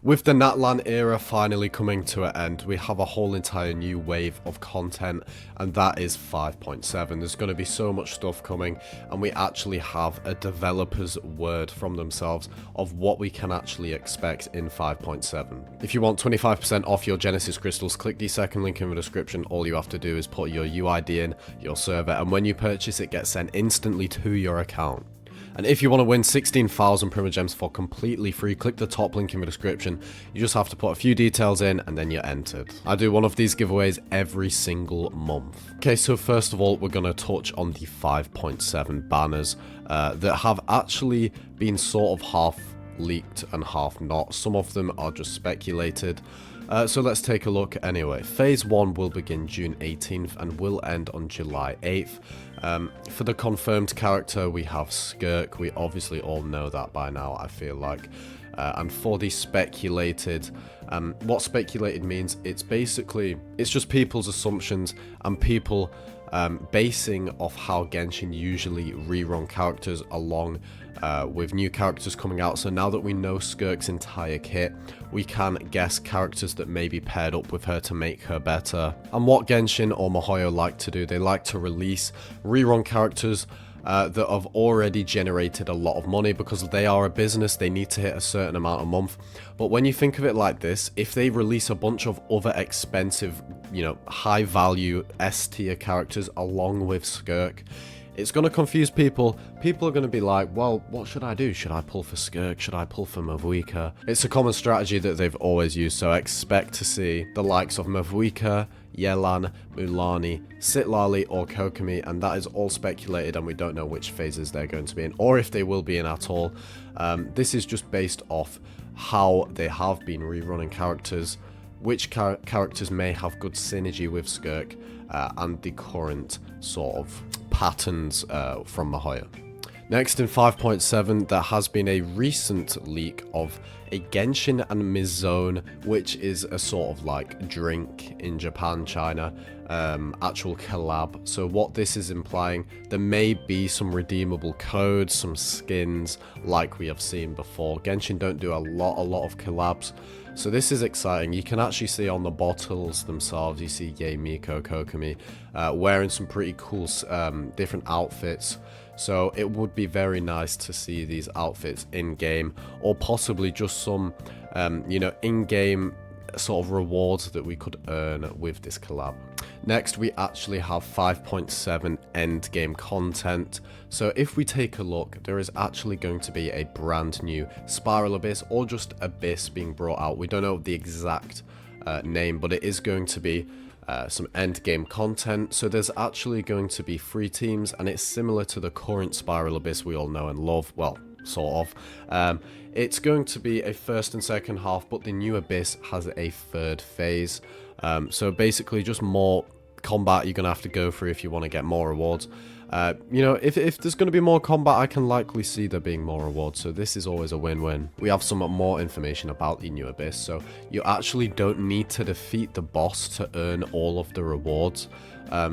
With the Natlan era finally coming to an end, we have a whole entire new wave of content, and that is 5.7. There's going to be so much stuff coming, and we actually have a developer's word from themselves of what we can actually expect in 5.7. If you want 25% off your Genesis crystals, click the second link in the description. All you have to do is put your UID in, your server, and when you purchase it gets sent instantly to your account. And if you want to win 16,000 Primogems for completely free, click the top link in the description. You just have to put a few details in and then you're entered. I do one of these giveaways every single month. Okay, so first of all, we're going to touch on the 5.7 banners that have actually been sort of half leaked and half not. Some of them are just speculated. So let's take a look anyway. Phase 1 will begin June 18th and will end on July 8th. For the confirmed character, we have Skirk. We obviously all know that by now, I feel like. And for the speculated, what speculated means, it's just people's assumptions and people basing off how Genshin usually rerun characters along with new characters coming out. So now that we know Skirk's entire kit, we can guess characters that may be paired up with her to make her better. And what Genshin or miHoYo like to do, they like to release rerun characters that have already generated a lot of money because they are a business. They need to hit a certain amount a month. But when you think of it like this, if they release a bunch of other expensive, high value S tier characters along with Skirk, it's going to confuse people. People are going to be like, well, what should I do? Should I pull for Skirk? Should I pull for Mavuika? It's a common strategy that they've always used, so expect to see the likes of Mavuika, Yelan, Mulanni, Citlali, or Kokomi, and that is all speculated, and we don't know which phases they're going to be in, or if they will be in at all. This is just based off how they have been rerunning characters, which characters may have good synergy with Skirk, and the current sort of patterns from miHoYo. Next in 5.7, there has been a recent leak of a Genshin and Mizone, which is a sort of like drink in Japan, China, actual collab. So what this is implying, there may be some redeemable codes, some skins like we have seen before. Genshin don't do a lot of collabs. So this is exciting. You can actually see on the bottles themselves, you see Yae Miko, Kokomi wearing some pretty cool different outfits. So it would be very nice to see these outfits in-game, or possibly just some, in-game sort of rewards that we could earn with this collab. Next, we actually have 5.7 endgame content. So if we take a look, there is actually going to be a brand new Spiral Abyss, or just Abyss being brought out. We don't know the exact name, but it is going to be some end game content. So there's actually going to be 3 teams, and it's similar to the current Spiral Abyss we all know and love. Well, sort of. It's going to be a first and second half, but the new Abyss has a third phase. So basically just more combat you're going to have to go through if you want to get more rewards. If there's going to be more combat, I can likely see there being more rewards, so this is always a win-win. We have some more information about the new Abyss, so you actually don't need to defeat the boss to earn all of the rewards.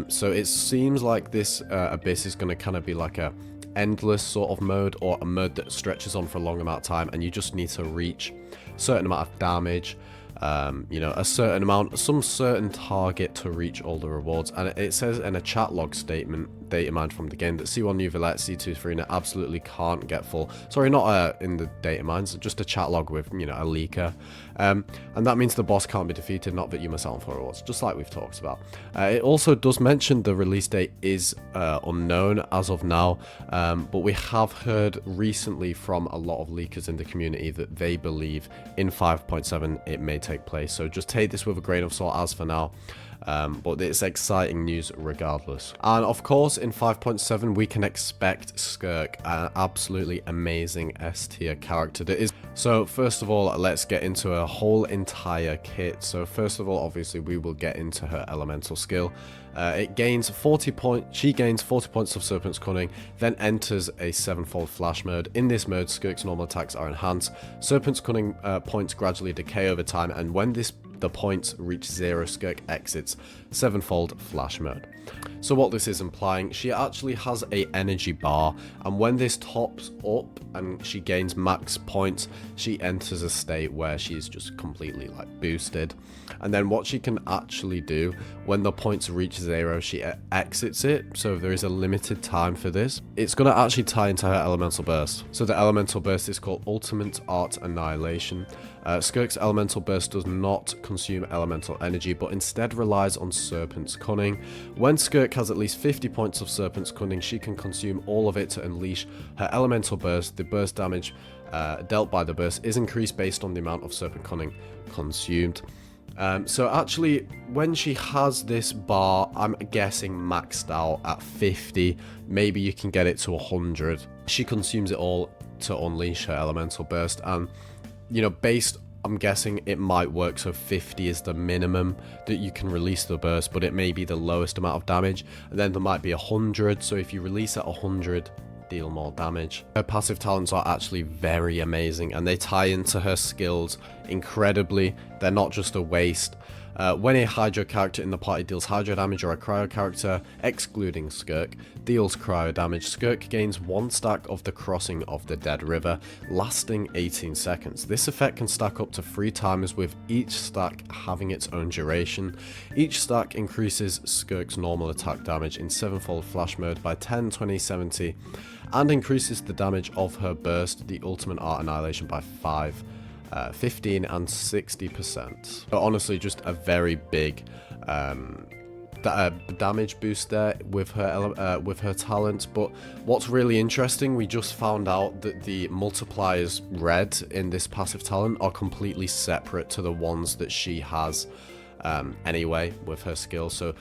So it seems like this Abyss is going to kind of be like a endless sort of mode, or a mode that stretches on for a long amount of time, and you just need to reach a certain amount of damage, a certain amount, some certain target to reach all the rewards. And it says in a chat log statement, data mined from the game, that C1 New Villette, C2 Farina absolutely can't get full. Sorry, not in the data mines, just a chat log with, a leaker. And that means the boss can't be defeated, not that you must out for rewards, just like we've talked about. It also does mention the release date is unknown as of now, but we have heard recently from a lot of leakers in the community that they believe in 5.7 it may take place. So just take this with a grain of salt as for now. But it's exciting news regardless. And of course, in 5.7 we can expect Skirk, an absolutely amazing S tier character that is. So first of all, let's get into a whole entire kit. So first of all, obviously we will get into her elemental skill. It gains 40 points. She gains 40 points of Serpent's Cunning, then enters a 7-fold flash mode. In this mode, Skirk's normal attacks are enhanced. Serpent's Cunning points gradually decay over time, and when this the points reach 0, Skirk exits 7-fold flash mode. So what this is implying, she actually has a energy bar, and when this tops up and she gains max points, she enters a state where she's just completely like boosted. And then what she can actually do when the points reach 0, she exits it. So there is a limited time for this. It's going to actually tie into her elemental burst. So the elemental burst is called Ultimate Art Annihilation. Skirk's elemental burst does not consume elemental energy, but instead relies on Serpent's Cunning. When Skirk has at least 50 points of Serpent's Cunning, she can consume all of it to unleash her elemental burst. The burst damage dealt by the burst is increased based on the amount of Serpent Cunning consumed. So actually, when she has this bar, I'm guessing maxed out at 50, maybe you can get it to 100. She consumes it all to unleash her elemental burst, and you know, based, I'm guessing it might work, so 50 is the minimum that you can release the burst, but it may be the lowest amount of damage, and then there might be 100, so if you release at 100, deal more damage. Her passive talents are actually very amazing, and they tie into her skills incredibly. They're not just a waste. When a Hydro character in the party deals Hydro damage, or a Cryo character, excluding Skirk, deals Cryo damage, Skirk gains 1 stack of the Crossing of the Dead River, lasting 18 seconds. This effect can stack up to 3 timers, with each stack having its own duration. Each stack increases Skirk's normal attack damage in 7-fold flash mode by 10, 20, 70, and increases the damage of her burst, the Ultimate Art Annihilation, by 5. 15 and 60%. But honestly, just a very big damage boost there with her talent. But what's really interesting, we just found out that the multipliers red in this passive talent are completely separate to the ones that she has anyway with her skill. So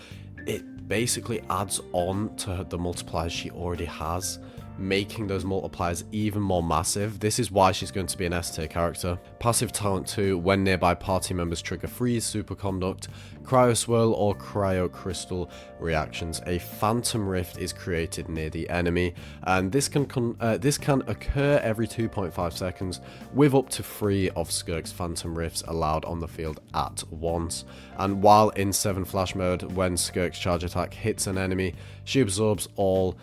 it basically adds on to the multipliers she already has, making those multipliers even more massive. This is why she's going to be an S tier character. Passive talent 2, when nearby party members trigger freeze, superconduct, cryo swirl, or cryo crystal reactions, a phantom rift is created near the enemy, and this can occur every 2.5 seconds, with up to 3 of Skirk's phantom rifts allowed on the field at once. And while in 7 flash mode, when Skirk's charge attack hits an enemy, she absorbs all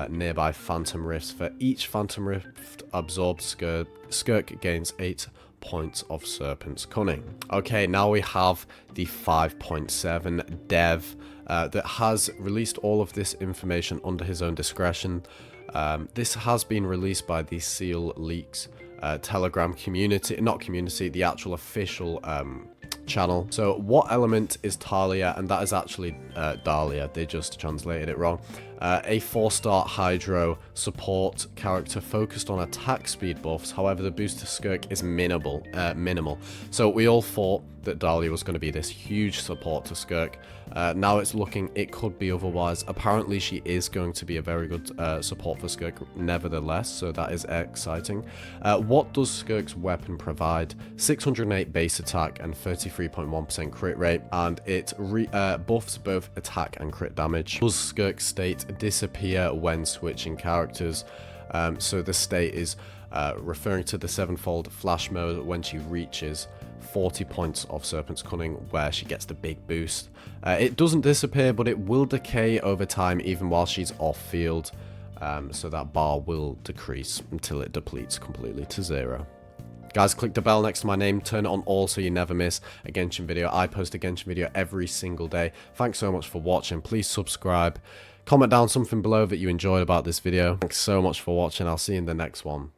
nearby phantom rifts. For each phantom rift absorbed, Skirk gains 8 points of Serpent's Cunning. Okay, now we have the 5.7 dev that has released all of this information under his own discretion. This has been released by the Seal Leaks Telegram community, not community, the actual official channel. So what element is Talia? And that is actually Dahlia, they just translated it wrong. A 4-star Hydro support character focused on attack speed buffs. However, the boost to Skirk is minimal. So we all thought that Dahlia was going to be this huge support to Skirk. Now it's looking, it could be otherwise. Apparently she is going to be a very good support for Skirk nevertheless, so that is exciting. What does Skirk's weapon provide? 608 base attack and 33.1% crit rate, and it buffs both attack and crit damage. Does Skirk's state disappear when switching characters? So the state is referring to the 7-fold flash mode when she reaches 40 points of Serpent's Cunning, where she gets the big boost. It doesn't disappear, but it will decay over time even while she's off field, so that bar will decrease until it depletes completely to 0. Guys, click the bell next to my name, turn it on all so you never miss a Genshin video. I post a Genshin video every single day. Thanks so much for watching. Please subscribe. Comment down something below that you enjoyed about this video. Thanks so much for watching. I'll see you in the next one.